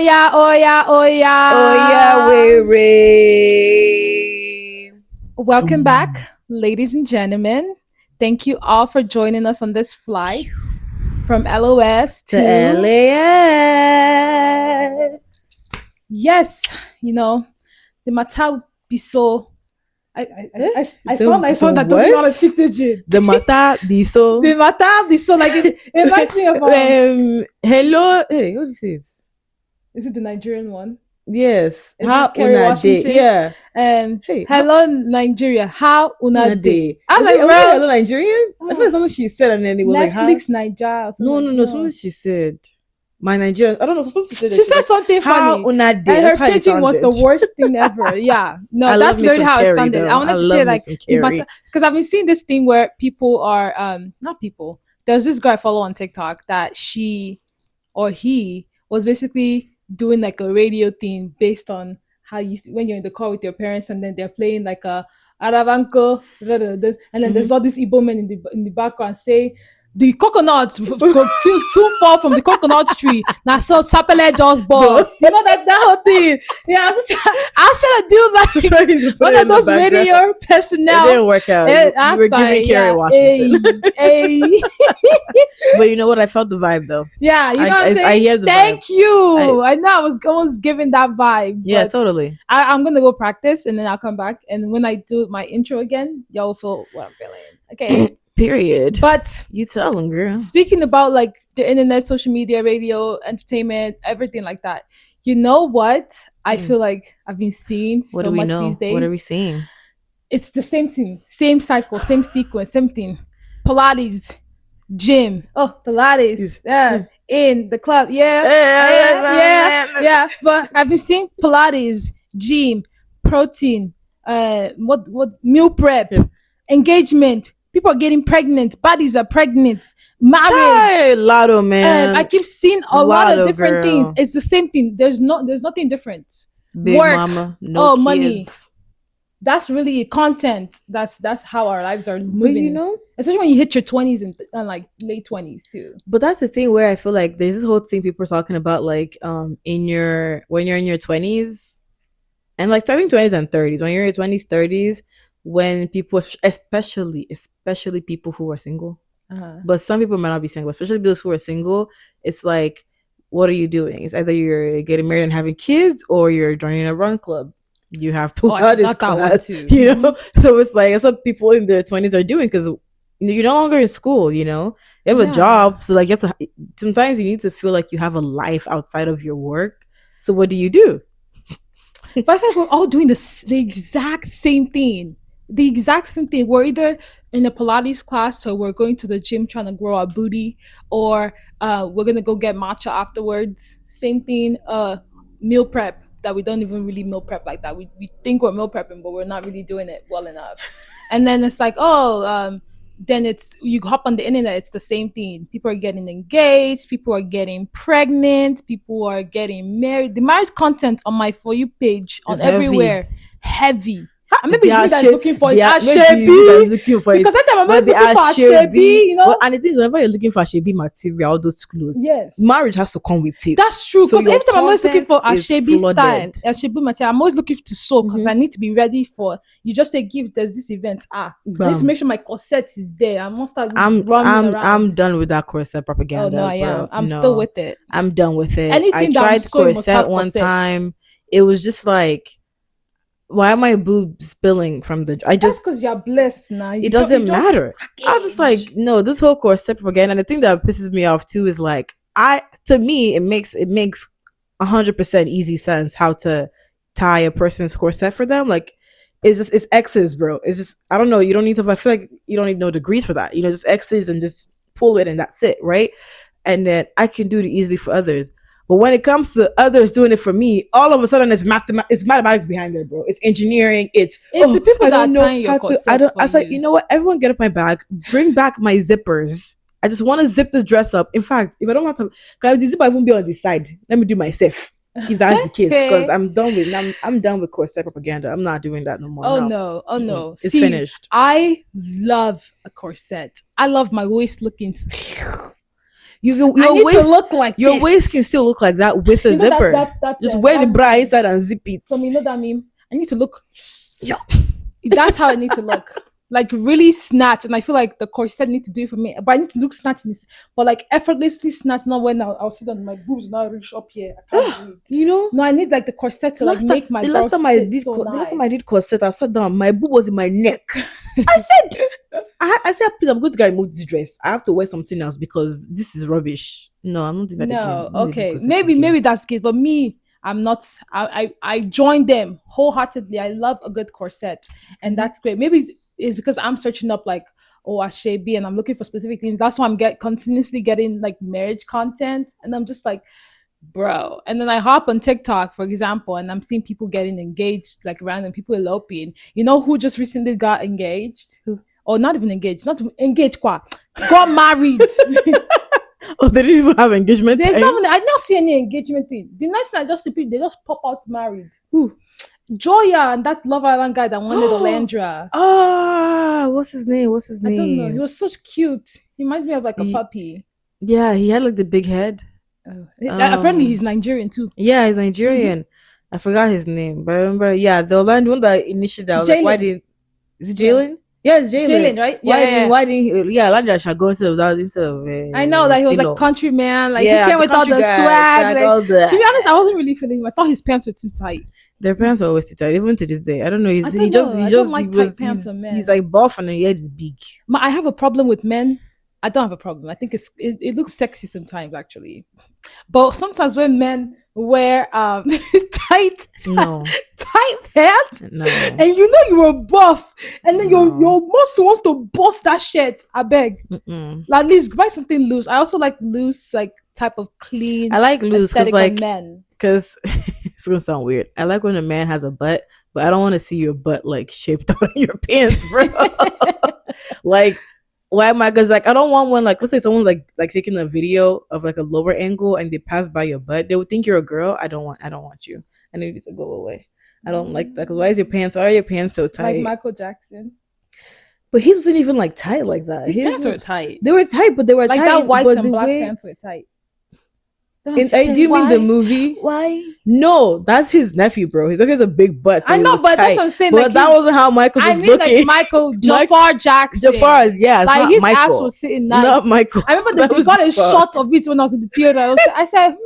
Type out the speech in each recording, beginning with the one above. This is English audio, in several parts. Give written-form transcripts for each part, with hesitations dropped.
yeah, oh yeah, oh Oh yeah, yeah. way. Welcome back, ladies and gentlemen. Thank you all for joining us on this flight from LOS To to LAX. yes, the matter be so. I saw my The son that doesn't know how to what? speak Pidgin. The matter be so. The matter be so like it reminds me of Hello. Hey, what is it? is it the Nigerian one? Yes. Is How it Kerry una day? Washington? Yeah. Hey, how Hello Nigeria, how una una day? day? I was like, Was it well, hello Nigerians? I feel like something she said, and then it was like, how? Netflix Nigeria or something No, like no, that. no. Something she said. My Nigerian. I don't know. Something she said. That She she's said like, something how funny, una day? and That's her how it pidgin was the sounded. worst thing ever. Yeah, no, I love that's me literally some how it Carrie sounded. I though. I wanted to say love me like some the matter Carrie. because I've been seeing this thing where people are not people. There's this guy I follow on TikTok that she or he was basically doing like a radio thing based on how when you're in the car with your parents and then they're playing like a Aravanko, and then Mm-hmm. there's all these Igbo men in the background saying the coconuts go too far from the coconut tree. Now so sapele just But boss. You know that whole thing. Yeah, I was trying to do trying like to put one it of in the those background. radio It personnel. didn't work out. You I'm were sorry, giving Kerry yeah. Washington. Hey. But you know what? I felt the vibe though. Yeah, you know what I'm I saying? hear the vibe. Thank you. I know I was almost giving that vibe, Yeah, but totally. I'm gonna go practice and then I'll come back. And when I do my intro again, y'all will feel what I'm feeling. Okay. Period. But You tell them, girl. speaking about like the internet, social media, radio, entertainment, everything like that, you know what? I feel like I've been seeing What do so we much know? these days. What are we seeing? It's the same thing, same cycle, same sequence, same thing. Pilates, gym. Oh, Pilates. Yeah. In the club. Yeah. Yeah. But have you seen Pilates, gym, protein, what meal prep, engagement? People are getting pregnant, bodies are pregnant, marriage. Hey, Lotto, man. I keep seeing a lot of Lotto, different things. girl. It's the same thing. There's nothing different. Big Work, mama, no kids. money. That's really content. That's how our lives are moving. But you know, especially when you hit your 20s and like late 20s too. but that's the thing where I feel like there's this whole thing people are talking about, like in your when you're in your 20s and like starting 20s and 30s, when you're in your 20s, 30s, when people, especially people who are single, but some people might not be single, especially those who are single, it's like, what are you doing? It's either you're getting married and having kids or you're joining a run club. You have Pilates class, you know. So it's like that's what people in their 20s are doing because you're no longer in school. You know, you have a job, so like you have to. Sometimes you need to feel like you have a life outside of your work. So what do you do? But I feel like we're all doing the exact same thing. The exact same thing. We're either in a Pilates class, so we're going to the gym trying to grow our booty, or we're gonna go get matcha afterwards. Same thing. Meal prep that we don't even really meal prep like that. We think we're meal prepping, but we're not really doing it well enough. And then it's like, then it's you hop on the internet, it's the same thing. People are getting engaged, people are getting pregnant, people are getting married. The marriage content on my For You page on everywhere heavy. And maybe it's me that's looking for it. Ashebi. Because that time I'm always looking for Ashebi, you know. Well, and the thing is, whenever you're looking for Ashebi material, all those clothes, yes, marriage has to come with it. That's true. Because every time I'm always looking for Ashebi style, Ashebi material, I'm always looking to sew because I need to be ready for. You just say, "Gibbs, there's this event." I need to make sure my corset is there. I must start running around. I'm done with that corset propaganda. Oh no, I am. I'm still with it. I'm done with it. Anything I tried corset one time. It was just like, why am my boobs spilling from the? That's because you're blessed now. It doesn't matter. I was just like, no, this whole corset propaganda. And the thing that pisses me off too is like, to me, it makes 100% easy sense how to tie a person's corset for them. Like, it's X's, bro. It's just, I don't know. You don't need to. I feel like you don't need no degrees for that. You know, just X's and just pull it and that's it, right? And then I can do it easily for others. But when it comes to others doing it for me, all of a sudden it's mathematics behind it, bro. It's engineering. It's the people that are tying your corsets. I was like, you know what? Everyone get up my bag. Bring back my zippers. I just want to zip this dress up. In fact, if I don't want to, because the zipper won't be on the side. Let me do myself. If that's the case, because I'm done with corset propaganda. I'm not doing that no more. Oh no. It's finished. I love a corset. I love my waist looking. I your need to waist, look like your waist can this. still look like that with a You know that zipper. that that Just wear the that bra meme. inside and zip it. So you know that meme. I need to look. That's how I need to look. Like really snatch, and I feel like the corset need to do it for me. But I need to look snatched, but like effortlessly snatched. Not when I'll sit on my boobs now reach up here. I can't do it. You know, No, I need like the corset to like make my girl sit so the last time nice. I did corset, I sat down. My boob was in my neck. I said, I said, please, I'm going to go remove this dress. I have to wear something else because this is rubbish. No, I'm not doing that again. No, I'm not doing okay, corset maybe again. that's the case, but me, I'm not. I join them wholeheartedly. I love a good corset, and Mhm. that's great. Maybe it's because I'm searching up like oh Ashebi, and I'm looking for specific things. That's why I'm continuously getting like marriage content, and I'm just like, bro. And then I hop on TikTok, for example, and I'm seeing people getting engaged, like random people eloping. You know who just recently got engaged? Who? Or not even engaged, not even engaged, qua got married. Oh, they didn't even have engagement There's time. not. I did not see any engagement thing. The next thing I just repeat, they just pop out married. Who? Joya and that Love Island guy that wanted Olandra. Ah, what's his name? What's his I don't know. He name? was such cute. He reminds me of like a He, puppy. yeah, he had like the big head. Apparently, he's Um, Nigerian too. yeah, he's Mm-hmm. Nigerian. I forgot his name, but I remember. Yeah, the Orlando one that initially I was like, why Jalen. didn't is it Yeah. Jalen? Yeah, it's Jalen. Jalen, right? Yeah, yeah, yeah. Why didn't yeah, Elijah should go instead of I know that he was like Tino. country man. Like he Yeah, came the with all country the guy, swag. like Like all the to be honest, I wasn't really feeling him. I thought his pants were too tight. their parents are always too tight, even to this day. I don't know. I don't know. I don't like tight pants on He's men. like buff and he head is big. I have a problem with men. I don't have a problem. I think it looks sexy sometimes actually. But sometimes when men wear tight No, tight pants no, and you know you were buff and then no. your muscle wants to bust that shirt, I beg. Mm-mm. Like, at least buy something loose. I also like loose, like type of clean I like loose aesthetic on men. because it's gonna sound weird. I like when a man has a butt, but I don't want to see your butt like shaped out in your pants, bro. Like, why am I? Because like I don't want one like let's say someone's like taking a video of like a lower angle and they pass by your butt, they would think you're a girl. I don't want you. I need you to go away. I don't like that because why are your pants so Like tight? Michael Jackson. But his wasn't even like tight like that. His His pants were was tight. they were tight, but they were Like tight. that white But and the black way pants were tight. Don't in do understand you mean the why? movie? Why? No, that's his nephew, bro. His nephew has a big butt, so I it know, was but that's tight. what I'm saying. Like But that wasn't how Michael's I was mean, like looking. Michael Mike Jafar Jackson. Jafar's, yeah, it's Like not his ass Michael, was sitting not nice. Michael. I remember That we was got a Jafar. shot of it when I was in the theater. I said, I said,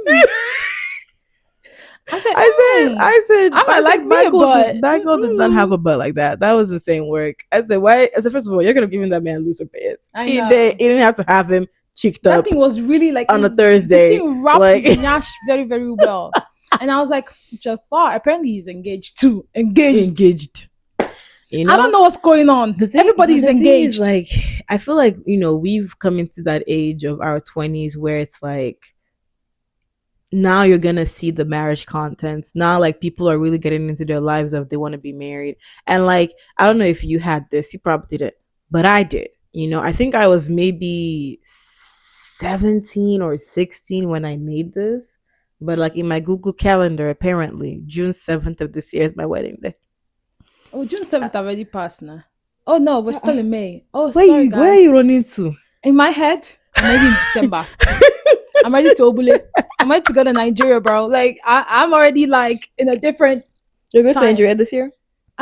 I might I said, like me a butt. Michael did not have a butt like that. That was insane work. I said, why? I said, first of all, you're gonna give him that man looser pants. I know. He didn't have to have him cheeked That up thing was really like on a the Thursday. thing wrapped Like, his nyash very, very well. And I was like, Jafar, apparently he's engaged too. Engaged. engaged. I don't know what's going on. Everybody's The thing is, engaged. like, I feel like we've come into that age of our 20s where it's like now you're gonna see the marriage contents. Now, like, people are really getting into their lives of they want to be married, and like, I don't know if you had this, you probably didn't, but I did. I think I was maybe 17 or 16 when I made this, but like in my Google Calendar, apparently June 7th of this year is my wedding day. Oh, June 7th already passed now. Oh no, we're still in May. Oh, sorry Where are guys. you running to? In my head, I'm ready in December. I'm ready to obule. I'm ready to go to Nigeria, bro. Like I'm already like in a different You're going to time. Nigeria this year?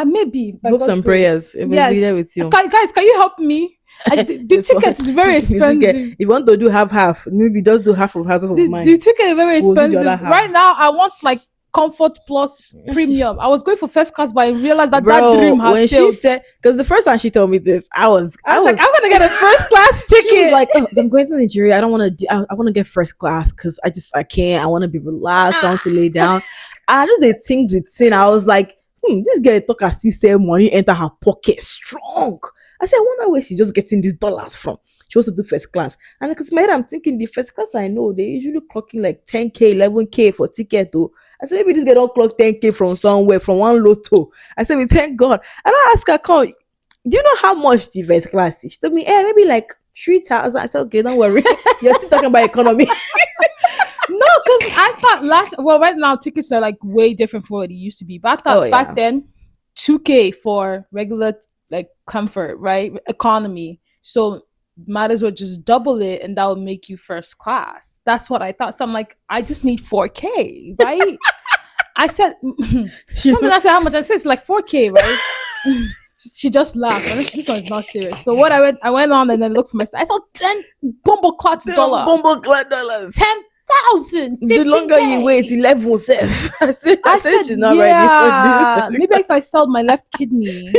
Maybe by Hope God's some grace. prayers. It will be there Yes, with you. guys, can you help me? The ticket is very expensive. If you want to do half, maybe just do half of The mine. ticket is very We'll do the other expensive. half. Right now, I want like Comfort Plus Premium. I was going for first class, but I realized that Bro, that dream has when sailed. she said, because the first time she told me this, I was like, I'm gonna get a first class she was ticket. like, oh, I'm going to Nigeria. I don't want to. I want to get first class because I can't. I want to be relaxed. I want to lay down. I just did things with sin. I was like, this girl talk as she say money enter her pocket strong. I said, I wonder where she just getting these dollars from. She wants to do first class. And because my head, I'm thinking the first class I know, they usually clocking like 10K, 11K for ticket though. I said, maybe this girl don't clock 10K from somewhere, from one lotto. I said, we thank God. And I asked her, do you know how much the first class is? She told me, maybe like 3,000. I said, okay, don't worry. You're still talking about economy. No, because I thought right now tickets are like way different from what it used to be. But I thought back then, 2K for regular like comfort, right? Economy. So might as well just double it and that will make you first class. That's what I thought. So I'm like, I just need 4K, right? I said, You something know, I said, how much? I said, it's like 4K, right? She just laughed. And this one is not serious. So what I went on and then looked for myself. I saw 10 bumble clots damn dollars. bumble clad dollars. 10,000, The longer you wait, 15K. 11 self. I I said said, she's not ready for this. yeah. Maybe if I sold my left kidney.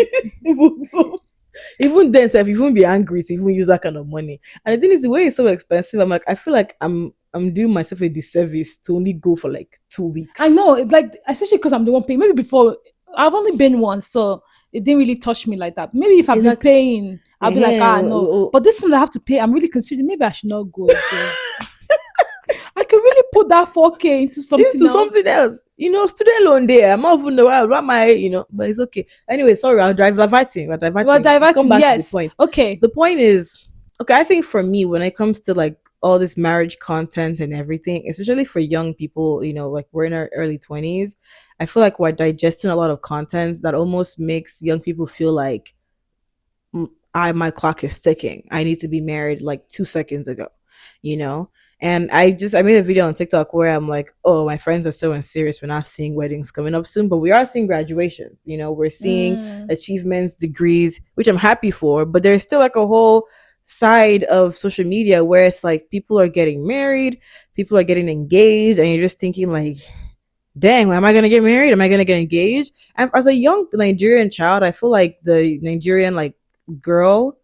Even then, self, you won't be angry to even use that kind of money. And the thing is, the way it's so expensive, I'm like, I feel like I'm doing myself a disservice to only go for like 2 weeks. I know, like, especially because I'm the one paying. Maybe before, I've only been once, so it didn't really touch me like that. Maybe if I've been Exactly. paying, I'll be like, Yeah. no. But this one I have to pay, I'm really considering maybe I should not go again. I could really put that 4K into something Into else. something else. Student loan there. I'm not even know why my, but it's okay. Anyway, sorry, I'll drive diverting. We're Well, diverting. Come diverting, back to the yes. point. Okay. The point is, okay, I think for me, when it comes to like all this marriage content and everything, especially for young people, like we're in our early 20s, I feel like we're digesting a lot of content that almost makes young people feel like my clock is ticking. I need to be married like 2 seconds ago, you know? And I made a video on TikTok where I'm like, oh, my friends are so unserious. We're not seeing weddings coming up soon, but we are seeing graduation. We're seeing achievements, degrees, which I'm happy for, but there's still like a whole side of social media where it's like people are getting married, people are getting engaged, and you're just thinking like, dang, am I gonna get married? Am I gonna get engaged? And as a young Nigerian child, I feel like the Nigerian like girl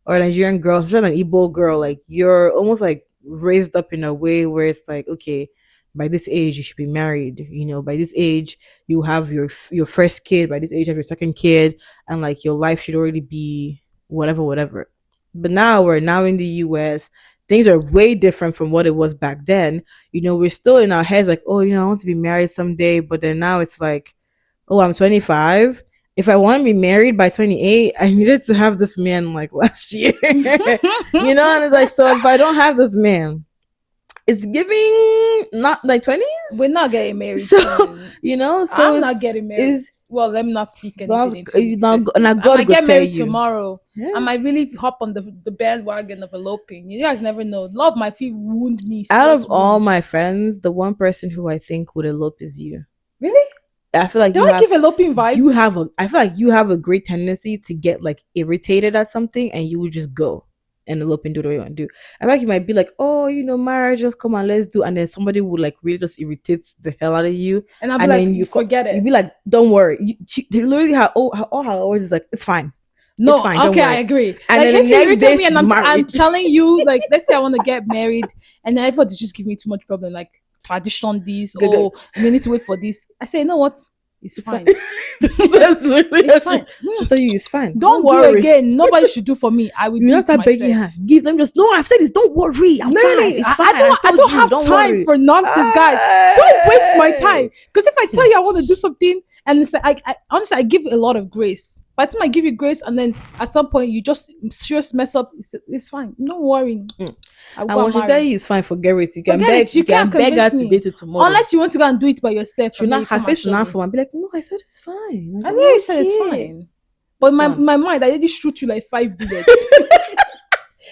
or Nigerian girl, especially an Igbo girl, like you're almost like raised up in a way where it's like, okay, by this age you should be married. By this age you have your first kid. By this age you have your second kid, and like your life should already be whatever, whatever. But now we're now in the US. Things are way different from what it was back then. We're still in our heads like, oh, I want to be married someday. But then now it's like, oh, I'm 25. If I want to be married by 28, I needed to have this man like last year. And it's like, so if I don't have this man, it's giving not like 20s. We're not getting married. So, I'm not getting married. Well, let me not speak anything into existence. I might get married tomorrow. Yeah. I might really hop on the bandwagon of eloping. You guys never know. Love might feel wound me. Out of all my friends, the one person who I think would elope is you. Really? I feel like give eloping vibes. I feel like you have a great tendency to get like irritated at something, and you would just go and elope and do what you want to do. I feel like you might be like, oh, marriage, just come and let's do, and then somebody would like really just irritate the hell out of you, and I'll be like, you forget it. You'd be like, don't worry. They literally all her always is like, it's fine. No, it's fine, okay, I agree. And like then if the next day me and I'm telling you, like, let's say I want to get married, and then everybody just give me too much problem, like tradition this, or we need to wait for this. I say, you know what? It's fine. That's literally it's fine. Just tell you it's fine. Don't worry. Do again. Nobody should do for me. I will. You start begging her. Give them just no. I've said this. Don't worry. I'm fine. It's fine. I don't have time for nonsense, guys. Don't waste my time. Because if I tell you I want to do something, and it's like I honestly I give a lot of grace. By the time I give you grace, and then at some point you just mess up, it's fine. Don't worry. And when she tell you it's fine, forget it. You can beg. You can beg her to date it tomorrow. Unless you want to go and do it by yourself. She'll not have face enough for and be like, no, I said it's fine. I know you said it's fine. But in my mind, I already shoot you like 5 bullets.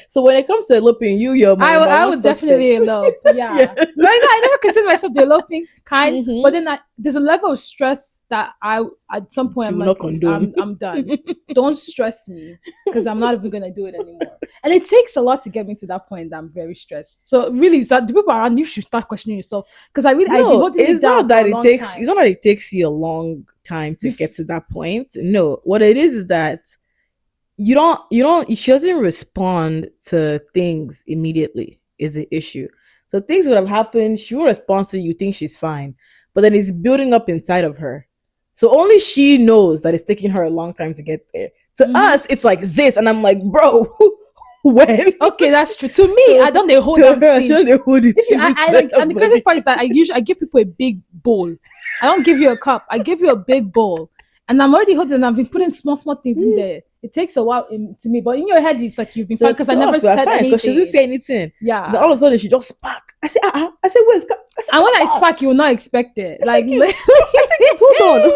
So when it comes to eloping, I would definitely elope. Yeah. I never consider myself the eloping kind, but then there's a level of stress that I at some point I'm like, I'm done. Don't stress me because I'm not even gonna do it anymore. And it takes a lot to get me to that point that I'm very stressed. So really, the people around you should start questioning yourself because I've been holding it down for a long time. It's not that it takes you a long time to get to that point. No, what it is that she doesn't respond to things immediately is the issue. So things would have happened, she won't respond to you think she's fine, but then it's building up inside of her. So only she knows that it's taking her a long time to get there. To us, it's like this, and I'm like, bro, when? Okay, that's true. To me, I don't hold them things. And the craziest part is that I give people a big bowl. I don't give you a cup. I give you a big bowl. And I'm already holding and I've been putting small things in there. It takes a while to me, but in your head it's like you've been fine because I never said anything. Because she didn't say anything. Yeah. Then all of a sudden she just spark. I said, wait. And when I spark, you will not expect it. Like, hold on.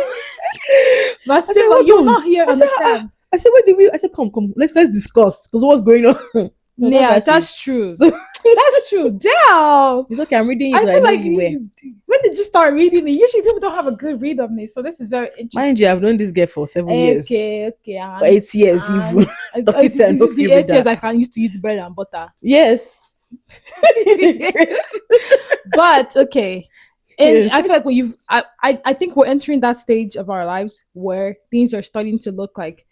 But still, you're not here. Understand? I said, where did we? I said, come. Let's discuss. Because what's going on? No, that's Yeah, actually that's true. so. That's true. Damn. It's okay. I'm reading you I because I feel know like you were. when did you start reading it? Usually people don't have a good read on this, so this is very Mind you, interesting. I've known this girl for 7 years Okay, okay, or 8 years even. Stop it, I this no is the feel read 8 years that. I can use to eat bread and butter. Yes. But okay, and Yes. I feel like when I think we're entering that stage of our lives where things are starting to look like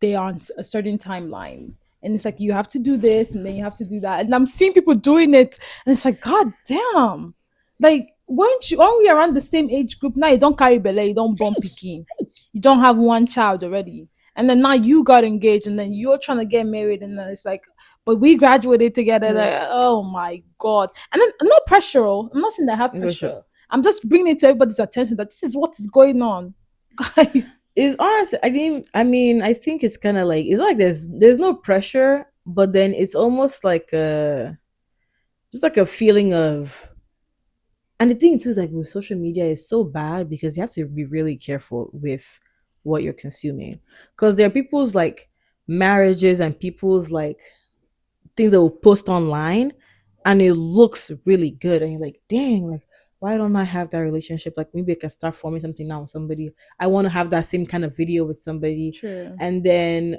they are on a certain timeline. And it's like you have to do this and then you have to do that. And I'm seeing people doing it, and it's like, God damn. Like, weren't we around the same age group? Now you don't carry belay, you don't bump picking. You don't have one child already. And then now you got engaged and then you're trying to get married, and then it's like, but we graduated together. Yeah, Like, oh my God. And then no pressure. Oh. I'm not saying that I have for sure. pressure. I'm just bringing it to everybody's attention that this is what is going on. Guys. It's honestly, I think it's kind of like it's like there's no pressure, but then it's almost like a just like a feeling of. And the thing too is like with social media is so bad because you have to be really careful with what you're consuming because there are people's like marriages and people's like things that will post online and it looks really good and you're like dang, like why don't I have that relationship, like maybe I can start forming something now with somebody, I want to have that same kind of video with somebody. True. And then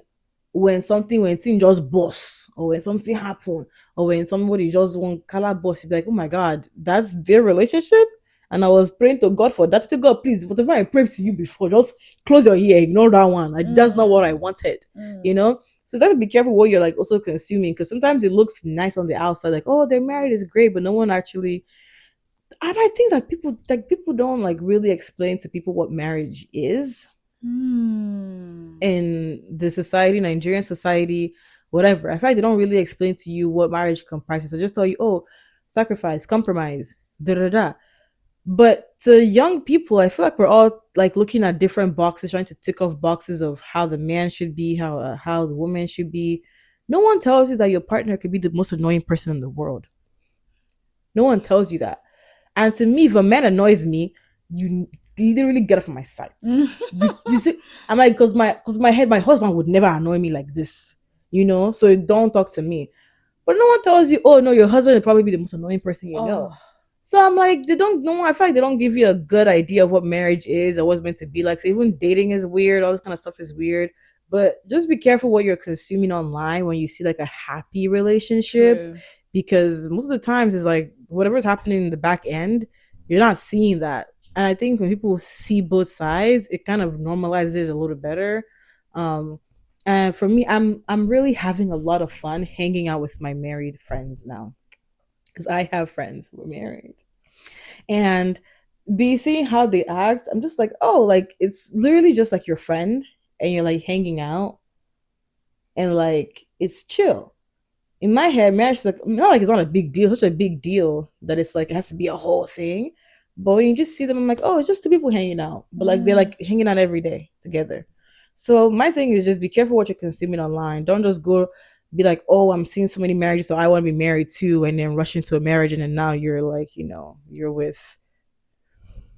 when thing just bust or when something happen or when somebody just want color bust, you be like, oh my god, that's their relationship. And I was praying to God for that. To God, please, whatever I prayed to you before, just close your ear, ignore that one. Like, that's not what Mm, I wanted, you mm. know. So you have to be careful what you're like also consuming because sometimes it looks nice on the outside, like oh they're married is great, but no one actually. I like things like people don't like really explain to people what marriage is Hmm. in the society, Nigerian society, whatever. I feel like they don't really explain to you what marriage comprises. They just tell you, oh, sacrifice, compromise, da da da. But to young people, I feel like we're all like looking at different boxes, trying to tick off boxes of how the man should be, how the woman should be. No one tells you that your partner could be the most annoying person in the world. No one tells you that. And to me, if a man annoys me, you literally get off my sight. This I'm like, because my head, my husband would never annoy me like this, you know. So don't talk to me. But no one tells you, oh no, your husband will probably be the most annoying person you know. Oh, So I'm like, they don't know. I feel like they don't give you a good idea of what marriage is or what's meant to be like. So even dating is weird. All this kind of stuff is weird. But just be careful what you're consuming online when you see like a happy relationship, true. because most of the times it's like whatever's happening in the back end, you're not seeing that. And I think when people see both sides, it kind of normalizes it a little better. Um, and for me, I'm really having a lot of fun hanging out with my married friends now because I have friends who are married and be seeing how they act. I'm just like, oh, like it's literally just like your friend and you're like hanging out and like it's chill. In my head, marriage is like not like it's not a big deal, such a big deal that it's like it has to be a whole thing. But when you just see them, I'm like, oh, it's just two people hanging out. But like they're Mm, like hanging out every day together. So my thing is just be careful what you're consuming online. Don't just go be like, oh, I'm seeing so many marriages, so I want to be married too, and then rush into a marriage, and then now you're like, you're with.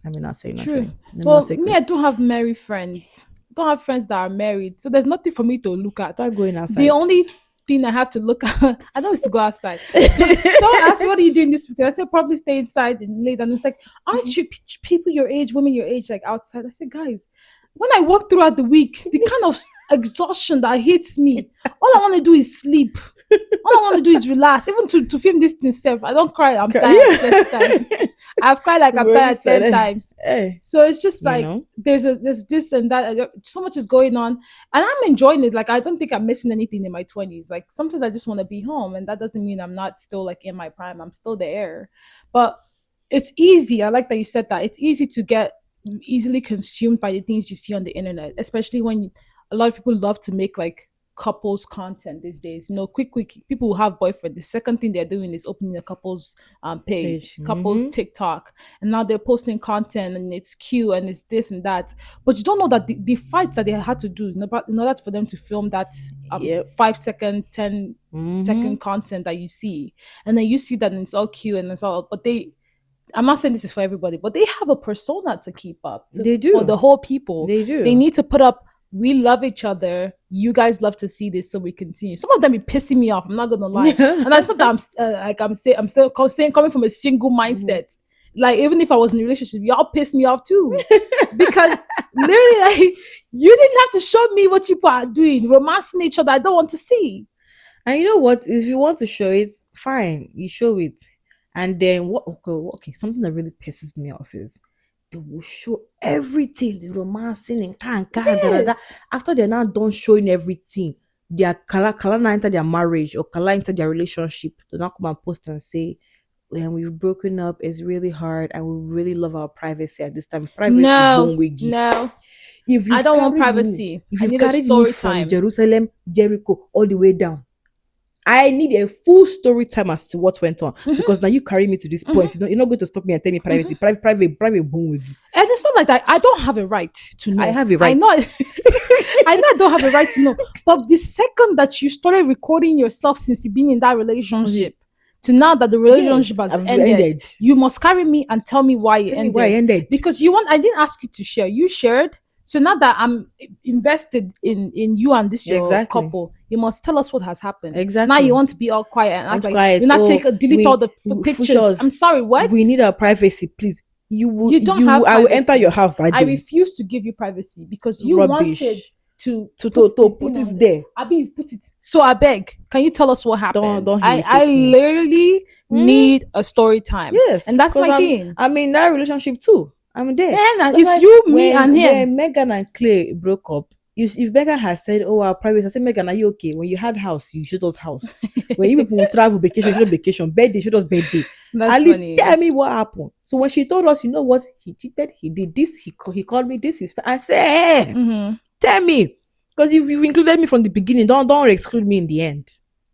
Let me not say true. nothing. Let me not Well, say. me, I don't have married friends. I don't have friends that are married, so there's nothing for me to look at. Start going The outside. only thing I have to look at, I know, is to go outside. So someone asked me, "What are you doing this weekend?" I said, "Probably stay inside and late." And it's like, "Aren't you people your age, women your age, like outside?" I said, "Guys, when I work throughout the week, the kind of exhaustion that hits me, all I want to do is sleep. All I want to do is relax. Even to film this thing self, I don't cry. I'm tired plenty times. Yeah. I've cried like We've I'm already tired said 10 it. times. Hey, So it's just you like know. there's this and that. So much is going on, and I'm enjoying it. Like I don't think I'm missing anything in my 20s. Like sometimes I just want to be home, and that doesn't mean I'm not still like in my prime. I'm still there, but it's easy. I like that you said that. It's easy to get easily consumed by the things you see on the internet, especially when a lot of people love to make like couples content these days. Quick people who have boyfriend. The second thing they're doing is opening a couples page, Page. couples Mm-hmm. TikTok, and now they're posting content and it's cute and it's this and that. But you don't know that the fights that they had to do in order for them to film that Yep. 5 second, 10 second Mm-hmm. content that you see, and then you see that and it's all cute and it's all, but they, I'm not saying this is for everybody, but they have a persona to keep up to They for the do. whole people. They They do. need to put up. We love each other. You guys love to see this, so we continue. Some of them be pissing me off. I'm not gonna lie, and it's not that I'm still saying coming from a single mindset. Like even if I was in a relationship, y'all piss me off too, because literally, like you didn't have to show me what people are doing, romancing each other. I don't want to see. And you know what? If you want to show it, fine, you show it. And then what? Okay, something that really pisses me off is they will show everything, the romancing and can da, da, da. Yes. After they're now done showing everything, their color now enter their marriage or color enter their relationship. They now come and post and say, when we've broken up, it's really hard and we really love our privacy at this time. Privacy No, bone wiggy. no, If I you've don't want carried me, privacy. if I you've need a carried me story from time. Jerusalem, Jericho, all the way down, I need a full story time as to what went on because now you carry me to this point. You're not going to stop me and tell me privately. Private boom with you. And it's not like that. I don't have a right to I know. have a I right. know. I know I don't have a right to know. But the second that you started recording yourself since you've been in that relationship to now that the Yes, relationship has I've ended, ended. you must carry me and tell me why it Tell me why I ended. ended. Because I didn't ask you to share. You shared. So now that I'm invested in you and this your Exactly. couple, you must tell us what has happened. Now you Exactly. want to be all quiet and act Want like quiet. you not Oh, delete all the pictures. I'm Fushers, sorry, what? we need our privacy, please. You don't have I will enter your privacy. house that I day. refuse to give you privacy because you wanted Rubbish. to To put the put thing it on there. there. I mean, put it. So I beg, can you tell us what happened? Don't I irritate me. literally Hmm? need a story time, Yes, and that's because my thing. I'm in that relationship too. I'm there. Man, That's it's why you, me, and him. when Megan and Clay broke up, if Megan has said, "Oh, our privacy," I said, "Megan, are you okay? When you had house, you showed us house. When you people travel vacation, you showed us vacation. Birthday, you showed us birthday. That's At least funny. tell me what happened." So when she told us, you know what, he cheated, he did this, he called me this. Is I said, hey, Mm-hmm. tell me, because if you've included me from the beginning, don't exclude me in the end.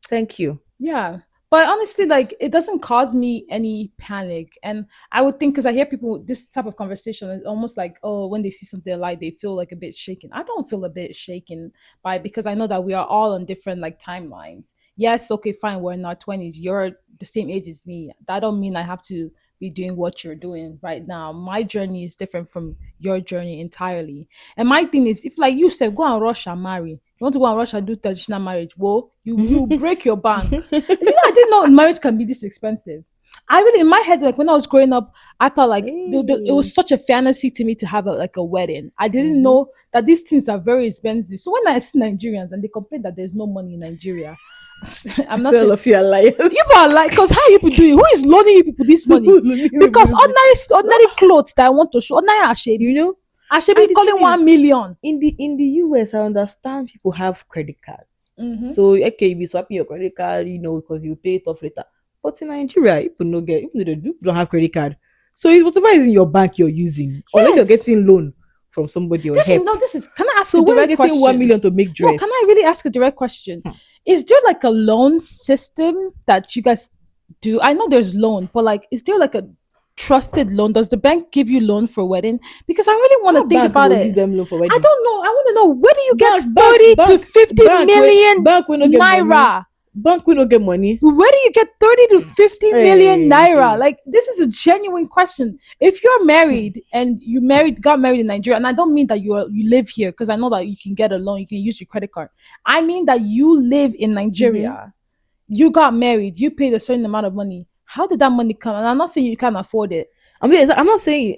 Thank you. Yeah. But honestly, like it doesn't cause me any panic. And I would think because I hear people this type of conversation, it's almost like, oh, when they see something they like, they feel like a bit shaken. I don't feel a bit shaken by it because I know that we are all on different like timelines. Yes, okay, fine, we're in our 20s. You're the same age as me. That don't mean I have to be doing what you're doing right now. My journey is different from your journey entirely. And my thing is, if like you said, go and rush and marry. You want to go and rush and do traditional marriage? Well, you break your bank. You know, I didn't know marriage can be this expensive. I really, in my head, like when I was growing up, I thought like it was Hey. such a fantasy to me to have like a wedding. I didn't Mm-hmm. know that these things are very expensive. So when I see Nigerians and they complain that there's no money in Nigeria, I'm not So all saying of you are liars. you are like, because how you people doing? Who is loaning you people this money? Because ordinary clothes that I want to show, ordinary You Ashebi, know, and Ashebi the thing calling is, 1 million. in the US, I understand people have credit cards. Mm-hmm. So okay, you be swapping your credit card, because you pay it off later. But in Nigeria, people no get, even though they don't have credit card. So it's whatever is in your bank you're using, unless you're Yes. getting loan from somebody or This is help. no, this is can I ask a So when you're direct getting 1 million question? to make No, can I dress, really ask a direct question? Is there like a loan system that you guys do? I know there's loan, but like is there like a trusted loan? Does the bank give you loan for wedding? Because I really want to how think bank about go give it. them loan for I wedding? don't know. I want to know where do you get Bank, bank, 30 to bank, 50 bank, million we no get money. naira? Bank we no get money. Where do you get 30 to 50 million Hey, naira? hey. Like, this is a genuine question. If you're married and got married in Nigeria, and I don't mean that you live here, because I know that you can get a loan, you can use your credit card. I mean that you live in Mm-hmm. Nigeria, you got married, you paid a certain amount of money. How did that money come? And I'm not saying you can't afford it. I mean, I'm not saying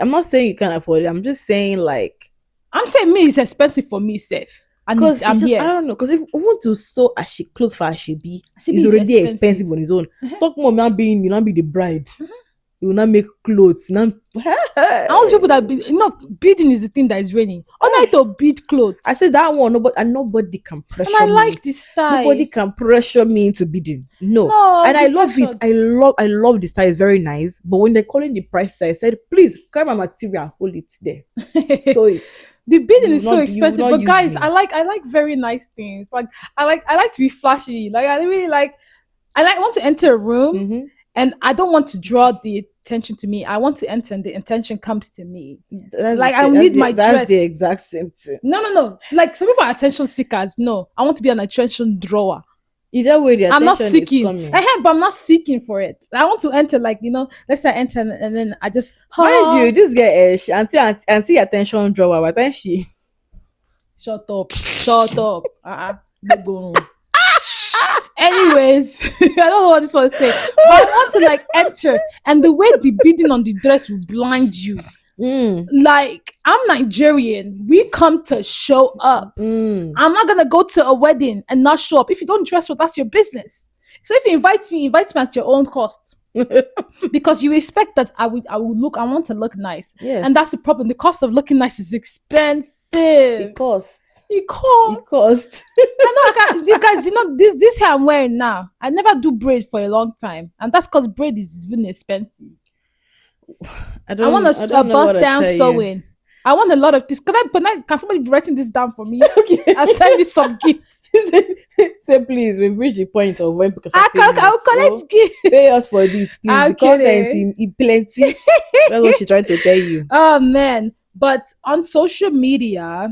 you can't afford it. I'm just saying like, I'm saying me, it's expensive for me, safe. And because it's I'm just I here. don't know. Because if we want to sew a clothes for a shebi, CB it's is already expensive. expensive on its own. Talk more now being you now be the bride. You will not make clothes. Now, And all those people that bidding is the thing that is raining. All night to bid I clothes. said that one. Nobody can And I pressure me. like the style. Nobody can pressure me into bidding. No, No, and I be love it. pressured. I love the style. It's very nice. But when they're calling the price, I said, please carry my material, hold it there. So it's The bidding you will is so not you will expensive. not But use guys, me. I like very nice things. Like I like to be flashy. Like I really like I want to enter a room Mm-hmm. and I don't want to draw the attention to me. I want to enter and the attention comes to me. That's the Like I same. need my That's the dress. exact same thing. No, no, no. Like some people are attention seekers. No, I want to be an attention drawer. Either way, the I'm not attention is seeking. coming. But I'm not seeking for it. I want to enter, like, let's say I enter and then I just, Mind you, this girl, auntie attention drawer. But then Shut up. Shut up. They go. Anyways, I don't know what this one to say, but I want to like enter, and the way the beading on the dress will blind you. Mm. Like, I'm Nigerian. We come to show up. Mm. I'm not gonna go to a wedding and not show up. If you don't dress well, that's your business. So if you invite me at your own cost. Because you expect that I want to look nice. And Yes. that's the problem. The cost of looking nice is It expensive. costs. It It costs. costs. I know I can, you guys, this hair I'm wearing now. I never do braid for a long time. And that's because braid is even expensive. I want I a don't know what bust to down tell you. sewing. I want a lot of this. Can somebody be writing this down for me? Okay. And send me some gifts. Say please, we've reached the point of when people start paying I'll us. So collect gifts. pay us for this, please. I'm The content kidding. in plenty. That's what she's trying to tell you. Oh man. But on social media,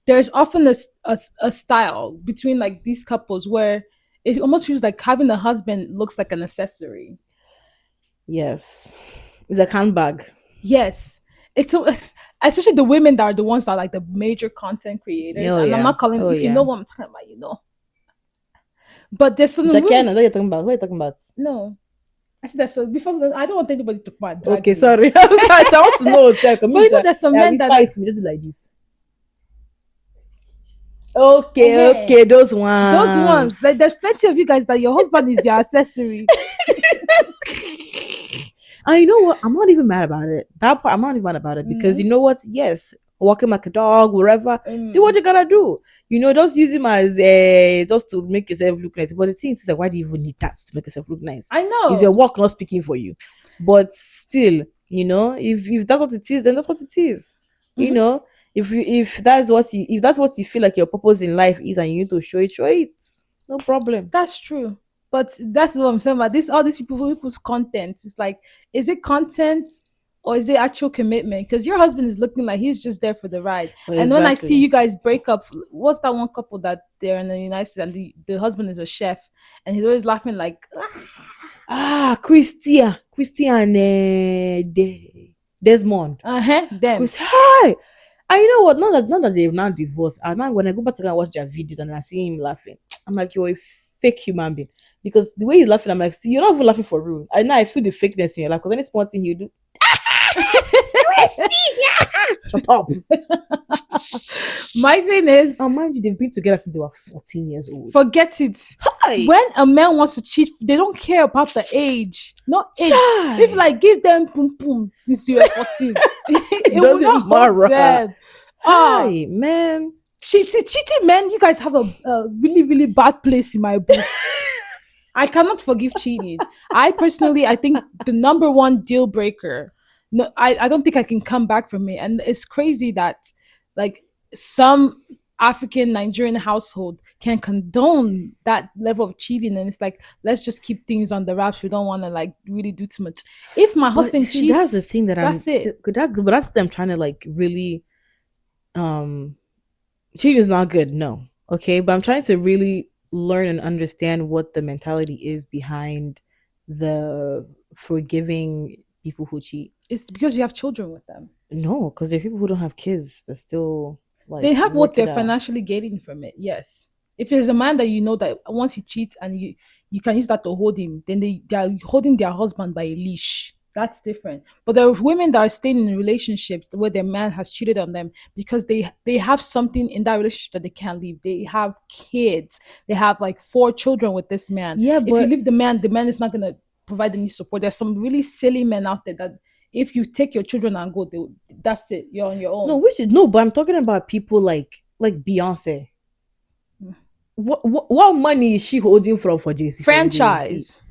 there's often a style between like these couples where it almost feels like having a husband looks like an accessory. Yes. It's a handbag. Yes. It's especially the women that are the ones that are like the major content creators. Oh And I'm yeah. not calling, Oh if you know yeah. what I'm talking about, you know. But there's some Jackie, women. what are you talking about? What are you talking about? No. I said that so before I don't want anybody to talk about Okay, dragging. sorry. I was like, I want to know. But you know there's some men that Whisper it like to me just like this. Okay, eh, okay, those those ones. Like ones. there's plenty of you guys that your husband is your accessory. And you know what? I'm not even mad about it. That part, I'm not even mad about it because Mm. you know what? Yes, walking like a dog, wherever. Do what Mm. you gotta do. Just use him as just to make yourself look nice. But the thing is, like, why do you even need that to make yourself look nice? I Is your know. work not speaking for you? But still, if that's what it is, then that's what it is. You Mhm. know, if that's what you feel like your purpose in life is, and you need to show it. No problem. That's true. But that's what I'm saying about this. All these people who post content. It's like, is it content or is it actual commitment? Because your husband is looking like he's just there for the ride. And when I see Exactly. you guys break up, what's that one couple that they're in the United States and the husband is a chef and he's always laughing like, Christian, Desmond. them. Chris, hi. And you know what? Now that they've now divorced, and now when I go back to go and watch their videos and I see him laughing, I'm like, you're a fake human being. Because the way he's laughing, I'm like, see, you're not even laughing for real. I know I feel the fakeness in your life because any small thing you do, shut up. My thing is, And mind you, they've been together since they were 14 years old. forget it. Hi. When a man wants to cheat, they don't care about the age. Not age. Chai. If like give them pum pum since you were 14, it will doesn't not hold matter. them. Ah, Hi, man. cheating men, you guys have a really, really bad place in my book. I cannot forgive cheating. I think the number one deal breaker. No, I don't think I can come back from it. And it's crazy that like some African Nigerian household can condone that level of cheating. And it's like, let's just keep things on the wraps. We don't want to like really do too much. If my But husband see, that's the cheats, thing that that's it. that's them trying to like really um cheating is not good, no. Okay, but I'm trying to really learn and understand what the mentality is behind the forgiving people who cheat. It's because you have children with them. No, because there are people who don't have kids that still like They have what work it they're out. financially getting from it. Yes. If there's a man that you know that once he cheats and you can use that to hold him, then they are holding their husband by a leash. That's different. But there are women that are staying in relationships where their man has cheated on them because they have something in that relationship that they can't leave. They have kids. They have like 4 children with this man. Yeah, If you but leave the man is not gonna provide any support. There's some really silly men out there that if you take your children and go, that's it. You're on your no, own. which is no, but I'm talking about people like Beyonce. What money is she holding for JC for Jay-Z? Franchise.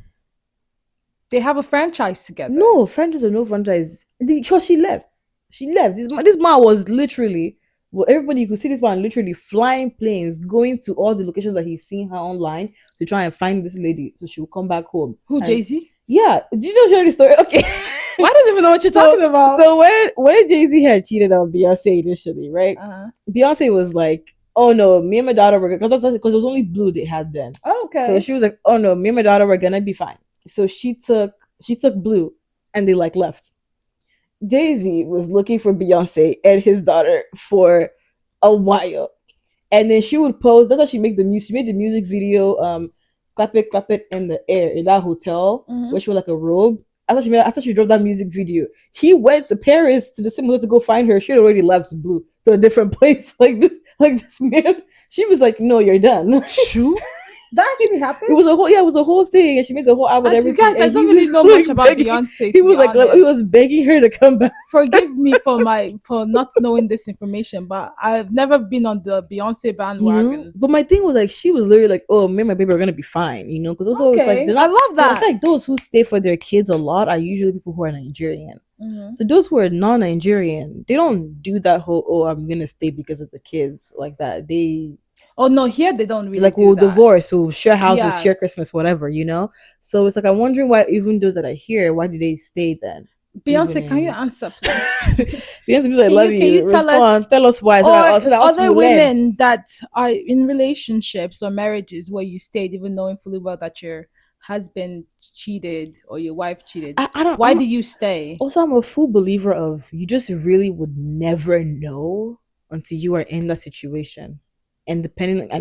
They have a franchise together. No, franchise or no franchise. Because she left. She left. This man was literally, well, everybody you could see this man literally flying planes, going to all the locations that he's seen her online to try and find this lady so she will come back home. Who, And Jay Z? yeah, do you know the story? Okay. Well, I don't even know what you're talking about. So when Jay-Z had cheated on Beyonce initially, right? Uh-huh. Beyonce was like, oh no, me and my daughter were because it was only Blue they had then. Oh, okay. So she was like, oh no, me and my daughter were gonna be fine. So she took Blue and they like left. Jay-Z was looking for Beyonce and his daughter for a while. And then she would post. That's how she made the music. She made the music video. Clap it in the air in that hotel Mm-hmm. where she was like a robe. After she dropped that music video, he went to Paris to the similar to go find her. She had already left Blue to a different place. Like this man. She was like, "No, you're done." True. That actually It happened. was a whole it was a whole thing, and she made the whole album and everything. Guys, I And don't he really was know much like about begging. Beyonce, He to was be like he was honest. begging her to come back. Forgive me for for not knowing this information, but I've never been on the Beyonce bandwagon. But my thing was like she was literally like, "Oh, me and my baby are gonna be fine," because also it's like Okay, they're I not love because I feel that. like those who stay for their kids a lot are usually people who are Nigerian. Hmm. So those who are non-Nigerian, they don't do that whole "oh, I'm gonna stay because of the kids" like that. Oh no, here they don't They really like do will that. divorce, will share houses, Yeah, share Christmas, whatever. So it's like I'm wondering why even those that are here, why do they stay then? Even Beyonce, can you in answer, please? the answer is I love Can you. you tell us, Respond. Tell us why. or So that us other will learn. women that are in relationships or marriages where you stayed, even knowing fully well that your husband cheated or your wife cheated? I don't. Why do you stay? I'm a full believer of you just really would never know until you are in that situation. And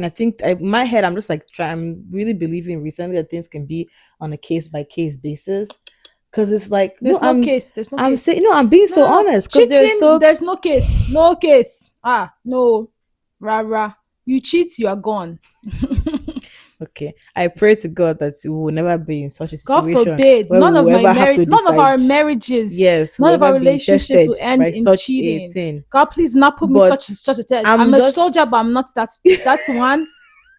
I think in my head, I'm just like, I'm really believing recently that things can be on a case by case basis. Cause it's like, no, There's no case. There's no I'm case. saying, no, I'm being No, so no, no. honest. Cause there's Cheating, so, there's no case. No case. Ah, no. Rara. You cheat, you are gone. okay. I pray to God that we will never be in such a God situation forbid. where we will ever have to None of decide. our marriages, Yes, none we'll of our ever be relationships will tested end by in such a cheating. thing. God, please not put me But such a test. I'm I'm a just soldier, but I'm not that's one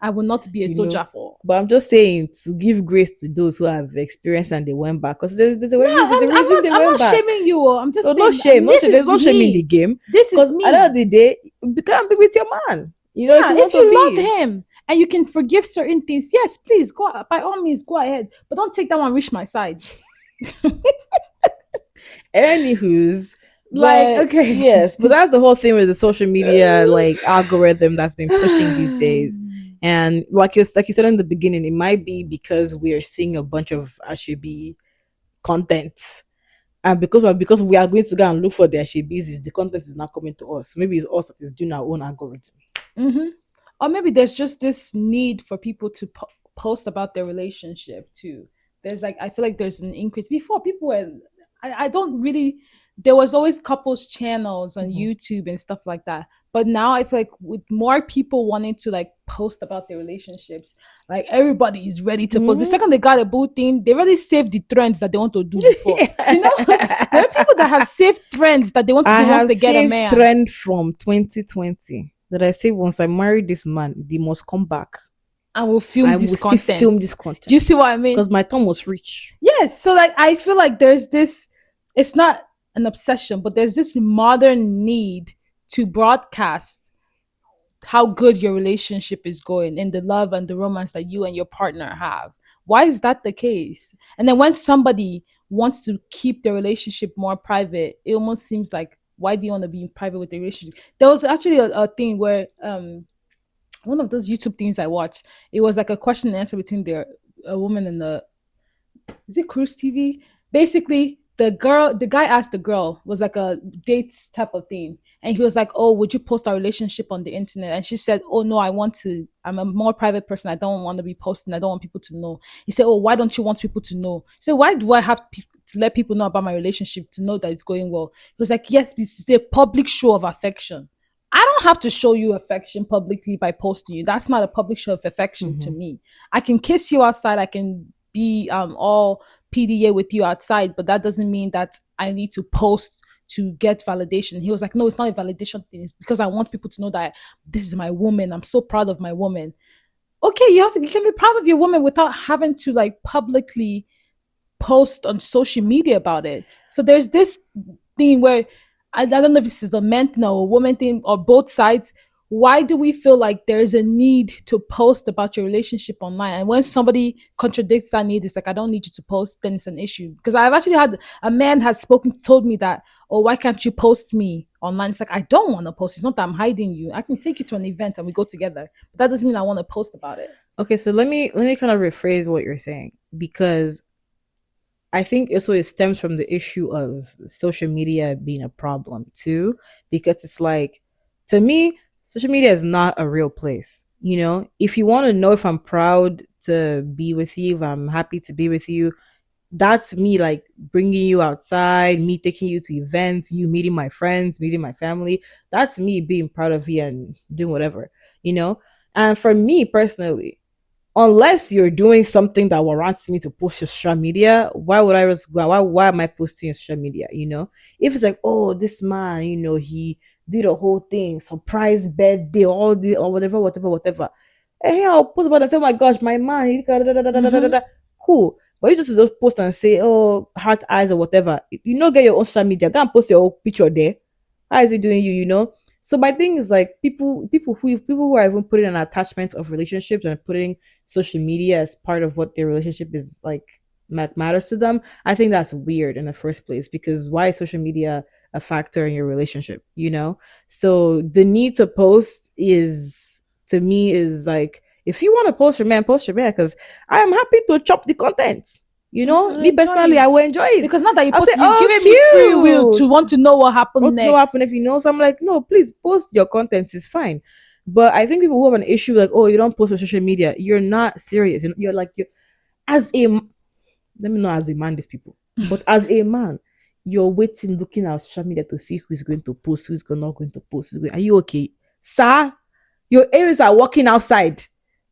I will not be a you know. soldier for. But I'm just saying to give grace to those who have experienced and they went back because No, there's a reason they I'm went not back. shaming you. Oh. I'm just No, not saying shame, not this shame. There's is no shame in the me. game This is because at the end of me. the day, you can't be with your man. If Yeah, you if want to you love be. him and you can forgive certain things, yes, please go by all means go ahead. But don't take that one reach my side. Anywho's, Like, but okay. yes, but that's the whole thing with the social media like algorithm that's been pushing these days. And like you said in the beginning, it might be because we are seeing a bunch of Ashibi content. And because we are going to go and look for the Ashibis, the content is not coming to us. Maybe it's us that is doing our own algorithm. Mm-hmm. Or maybe there's just this need for people to post about their relationship too. There's like I feel like there's an increase. Before people were, I don't really. There was always couples channels on Mhm. YouTube and stuff like that. But now I feel like with more people wanting to like post about their relationships, like everybody is ready to post. The Mhm. second they got a boo thing, they already saved the trends that they want to do before. You know, there are people that have saved trends that they want to I do once have they get a saved man. trend from 2020 that I say once I marry this man, they must come back. And will film I this will still content. film this Do you content see what I mean? because my thumb was rich. Yes. So like I feel like there's this it's not an obsession, but there's this modern need to broadcast how good your relationship is going and the love and the romance that you and your partner have. Why is that the case? And then when somebody wants to keep the relationship more private, it almost seems like why do you want to be in private with the relationship? There was actually a thing where one of those YouTube things I watched, it was like a question and answer between a woman and the is it Cruise TV? Basically, the guy asked the girl was like a dates type of thing, and he was like, "Oh, would you post our relationship on the internet?" And she said, "Oh no, I want to. I'm a more private person. I don't want to be posting. I don't want people to know." He said, "Oh, why don't you want people to know?" He said, "Why do I have to let people know about my relationship to know that it's going well?" He was like, "Yes, this is a public show of affection." I don't have to show you affection publicly by posting you. That's not a public show of affection to Mhm. me. I can kiss you outside. I can be all PDA with you outside, but that doesn't mean that I need to post to get validation. He was like, no, it's not a validation thing. It's because I want people to know that this is my woman. I'm so proud of my woman. Okay, you can be proud of your woman without having to like publicly post on social media about it. So there's this thing where I don't know if this is a men thing or a woman thing or both sides. Why do we feel like there's a need to post about your relationship online? And when somebody contradicts that need, it's like I don't need you to post, then it's an issue. Because I've actually had a man has spoken, told me that, oh, why can't you post me online? It's like I don't want to post. It's not that I'm hiding you. I can take you to an event and we go together. But that doesn't mean I want to post about it. Okay, so let me kind of rephrase what you're saying because I think also it stems from the issue of social media being a problem too, because it's like to me, social media is not a real place. You know, if you want to know if I'm proud to be with you, if I'm happy to be with you, that's me like bringing you outside, me taking you to events, you meeting my friends, meeting my family. That's me being proud of you and doing whatever, you know? And for me personally, unless you're doing something that warrants me to post to social media, why would I risk why am I posting on social media, you know? If it's like, oh, this man, you know, he did a whole thing, surprise birthday, all the or whatever. Hey, I'll post about it and say, oh my gosh, my man, Mm-hmm. cool. But you just post and say, oh, heart eyes or whatever. You know, get your own social media, go and post your own picture there. How is it doing you, you know? So my thing is like people who are even putting an attachment of relationships and putting social media as part of what their relationship is like matters to them. I think that's weird in the first place, because why is social media a factor in your relationship, you know? So the need to post is, to me, is like, if you want to post your man, because I am happy to chop the content, you know. I Me enjoy personally, I will it enjoy it. because now that you I'll say, post, you've oh, given me free will to cute, want to know what happened want to know what happened if next. you know. So I'm like, no, please post your content, is fine. But I think people who have an issue like, oh, you don't post on social media, you're not serious. You're like, you as a, let me know as a man, these people, but as a man, you're waiting, looking at social media to see who's going to post, who's not going to post. Are you okay, sir? Your areas are working outside.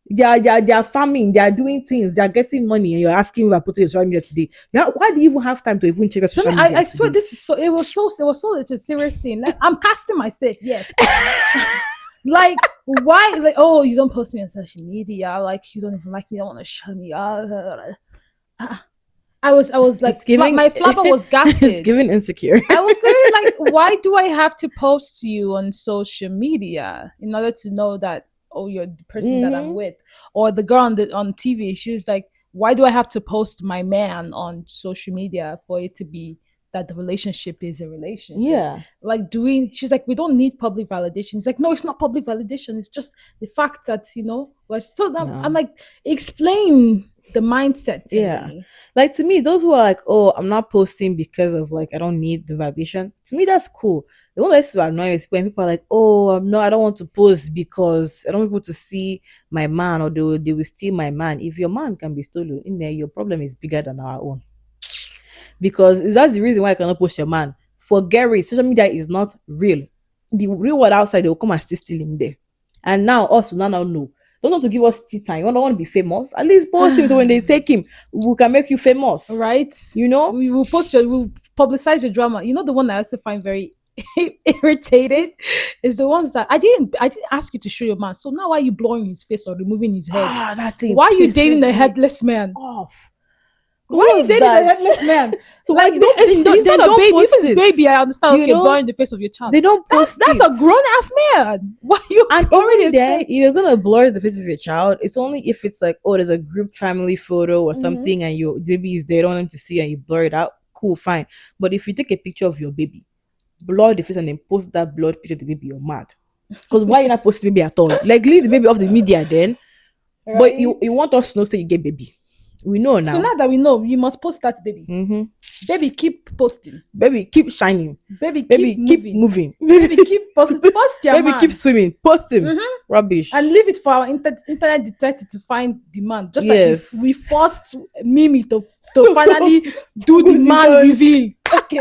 They are farming, they are doing things, they are getting money, and you're asking me about putting your social media today. Yeah, why do you even have time to even check your So me, social I media swear today? this is so. It was so. It's a serious thing. Like I'm casting myself. Yes. Like why? Like oh, you don't post me on social media. Like you don't even like me. You don't want to show me. I was like It's giving my flapper was it's gasted. giving insecure. I was literally like, why do I have to post you on social media in order to know that oh you're the person that I'm Hmm. with? Or the girl on TV, she was like, why do I have to post my man on social media for it to be that the relationship is a relationship? Yeah. Like doing she's like, we don't need public validation. It's like, no, it's not public validation. It's just the fact that, well, so I'm No. like, explain the mindset to Yeah. me. Like, to me, those who are like, oh, I'm not posting because of like I don't need the validation. To me, that's cool. The one that's to annoy is when people are like, oh, no, I don't want to post because I don't want people to see my man, or they will steal my man. If your man can be stolen in there, your problem is bigger than our own. Because if that's the reason why I cannot post your man, forget it. Social media is not real. The real world outside, they will come and still steal him there. And now us will now know. Don't want to give us tea time. You don't want to be famous. At least post him so when they take him, we can make you famous. Right? You know? We will we'll publicize your drama. You know, the one that I also find very irritated is the ones that I didn't ask you to show your man. So now why are you blowing his face or removing his head? Ah, that thing Why are you dating pisses a me headless man? off. Why are you What's dating a that? headless man? So why Like don't they don't he's then not a don't baby. If post it's it? baby, I understand. You Okay, know? blurring the face of your child. They don't post That's it. a grown ass man. Why are you And blurring even his then, face? you're gonna blur the face of your child. It's only if it's like, oh, there's a group family photo or Mm-hmm. something, and your baby is there, don't want them to see, and you blur it out. Cool, fine. But if you take a picture of your baby, blur the face, and then post that blurred picture of the baby, you're mad. Because why you not post the baby at all? Like, leave the baby off the media then. But you Right. you want us to know, say you get baby. We know So now. now that we know, you must post that baby. Mm-hmm. Baby, keep posting. Baby, keep shining. Baby, keep Baby, keep moving. moving. Baby, keep posting. Post your Baby, keep man. swimming. Post him. Mm-hmm. And Rubbish. leave it for our internet detective to find the man. Just like we Yes. forced Mimi to finally do the Who's the man man? reveal. Okay.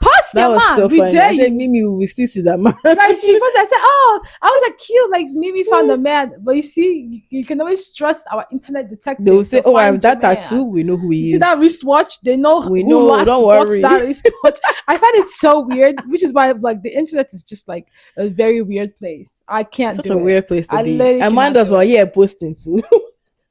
Post That your was man. so We funny. dare I said, you. Mimi, we will still see that man. Like she first I said, oh, I was like cute, like Mimi found a man. But you see, you can always trust our internet They will detective say, to oh, I have find your that tattoo. man. We know who You he see that is. wristwatch? They know We who know. last Don't bought worry. that wristwatch. I find it so weird, which is why like the internet is just like a very weird place. I can't Such do a it. weird place to I be. literally And mind cannot us do while it. here posting too.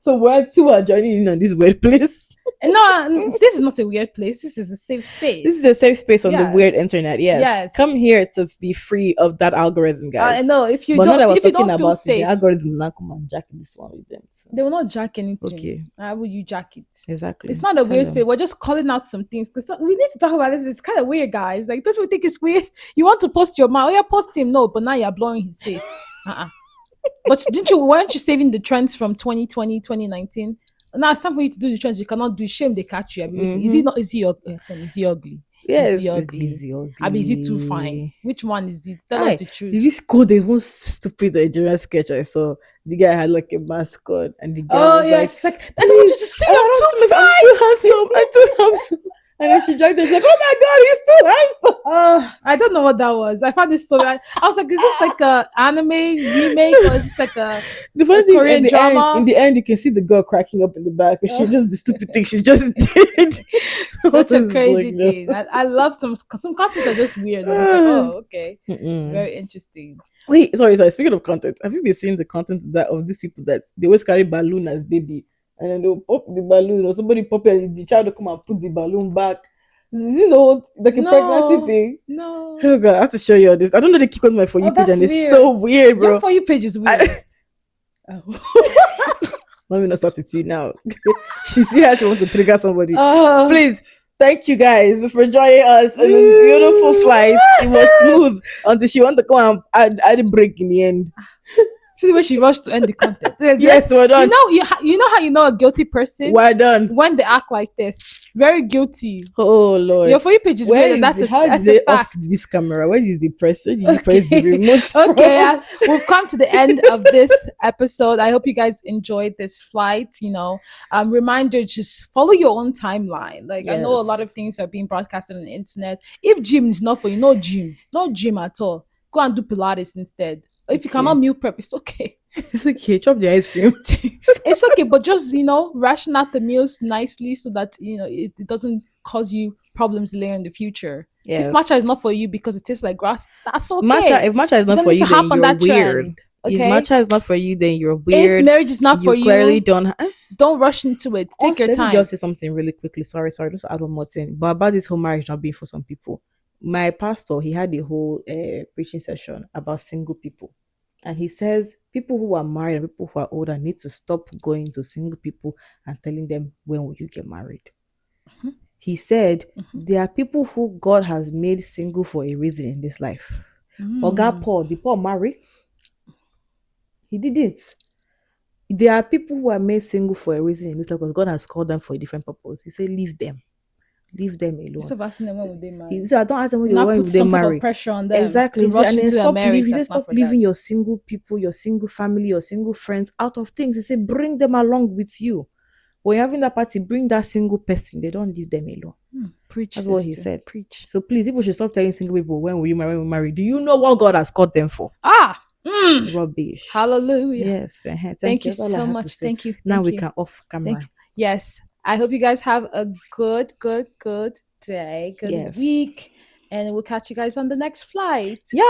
So we're two are joining in on this weird place. And no, this is not a weird place. This is a safe This is space. a safe space on the Yes, weird internet. Yes. yes. Come here to be free of that algorithm, I guys. know if you But now don't that we're if you talking don't feel about it, the safe, algorithm now come and jack this one with them. So. they will not jack anything. Okay. How will you jack it? It's Exactly. not a Tell weird space. them. We're just calling out some things because we need to talk about this. It's kind of weird, guys. Like, don't you think it's weird? You want to post your man? Oh, yeah, post him. No, but now you're blowing his face. But didn't you? Weren't you saving the trends from 2020, 2019? Now it's time for you to do the trends. You cannot do shame. They catch you. I'll be waiting. Is he Mm-hmm. not? Is he ugly? Is he ugly? Is he Yes, it's ugly? Lizzie I mean, is he too fine? ugly. Which one is it? Tell us Hi, the did you truth. go there one stupid Nigerian sketch I saw? The guy had like a mask on, and the girl Oh was yes, like, it's like I don't want you "Please, to see I them don't too see me. I'm too fine. handsome. I'm too handsome." And then she dragged her. She's like, "Oh my god, he's too handsome." I don't know what that was. I found this story. I was like, is this like a anime remake or is this like The a funny thing is, Korean in drama? the end, you can see the girl cracking up in the back, and she Uh, just the stupid thing she just did. What Such a is like crazy no? thing. I love some concepts are just weird and it's like, Ah. oh, okay. Mm-mm. Very interesting. Wait, sorry. Speaking of content, have you been seeing the content that of these people that they always carry balloon as baby, and then they'll pop the balloon, or somebody pop it, and the child will come and put the balloon back. You know, like a pregnancy No, thing. no. Oh god, I have to show you all this. I don't know they keep on my for Oh, you page, that's and it's so weird. weird, Your bro. For You page is weird. I, Oh. let me not start with you now. She see how she wants to trigger somebody. uh, Please, thank you guys for joining us on this beautiful flight. It was smooth until she wanted to come and add a break in the end. See the way she rushed to end the content. Yes, we're You done. know, you know how you know a guilty person We're done. when they act like this. Very guilty. Oh Your Lord. For You page is Where weird, and is the how did that's a they off fact. this camera? Where is the press? Where did you press the Okay, remote okay. from? We've come to the end of this episode. I hope you guys enjoyed this flight. Reminder: just follow your own timeline. Like I know a lot of Yes. things are being broadcasted on the internet. If gym is not for you, no gym, no gym at all. Go and do Pilates instead. If you cannot Okay. meal prep, it's okay. It's okay. Chop the ice cream. It's okay, but just ration out the meals nicely so that it doesn't cause you problems later in the future. If matcha is Yes. not for you because it tastes like grass, that's Matcha, okay. if matcha is You not don't for need to you, then hop on you're that weird. trend. If Okay. matcha is not for you, then you're If weird. marriage is not You for clearly you, don't. don't rush into it. Take your Honestly, let me time. just say something really quickly. Sorry. Just add one more thing. But about this whole marriage not being for some people, my pastor he had a whole preaching session about single people, and he says people who are married and people who are older need to stop going to single people and telling them when will you get married. Mhm, He said mhm. there are people who God has made single for a reason in this life. Oga Mm. Paul, did Paul marry? He didn't. There are people who are made single for a reason in this life because God has called them for a different purpose. He said, leave them alone. Instead of asking them when would they He marry, said, I don't ask them you now when put will they some type of marry. pressure on them Exactly. to He said, rush and then into a stop leaving. marriage He said, that's not stop for leaving them. your single people, your single family, your single friends out of things. He said, bring them along with you. When you're having that party, bring that single person. They don't leave them alone. Preach, That's what he sister. said. Preach. So please, people should stop telling single people when will you marry, when will you marry. Do you know what God has called them for? Ah, Rubbish. hallelujah. Yes, thank Thank you. you That's all I so had to much. say. Thank you. Now Thank we you. can off Thank camera. you. Yes. I hope you guys have a good day, good Yes. week, and we'll catch you guys on the next flight. Yeah.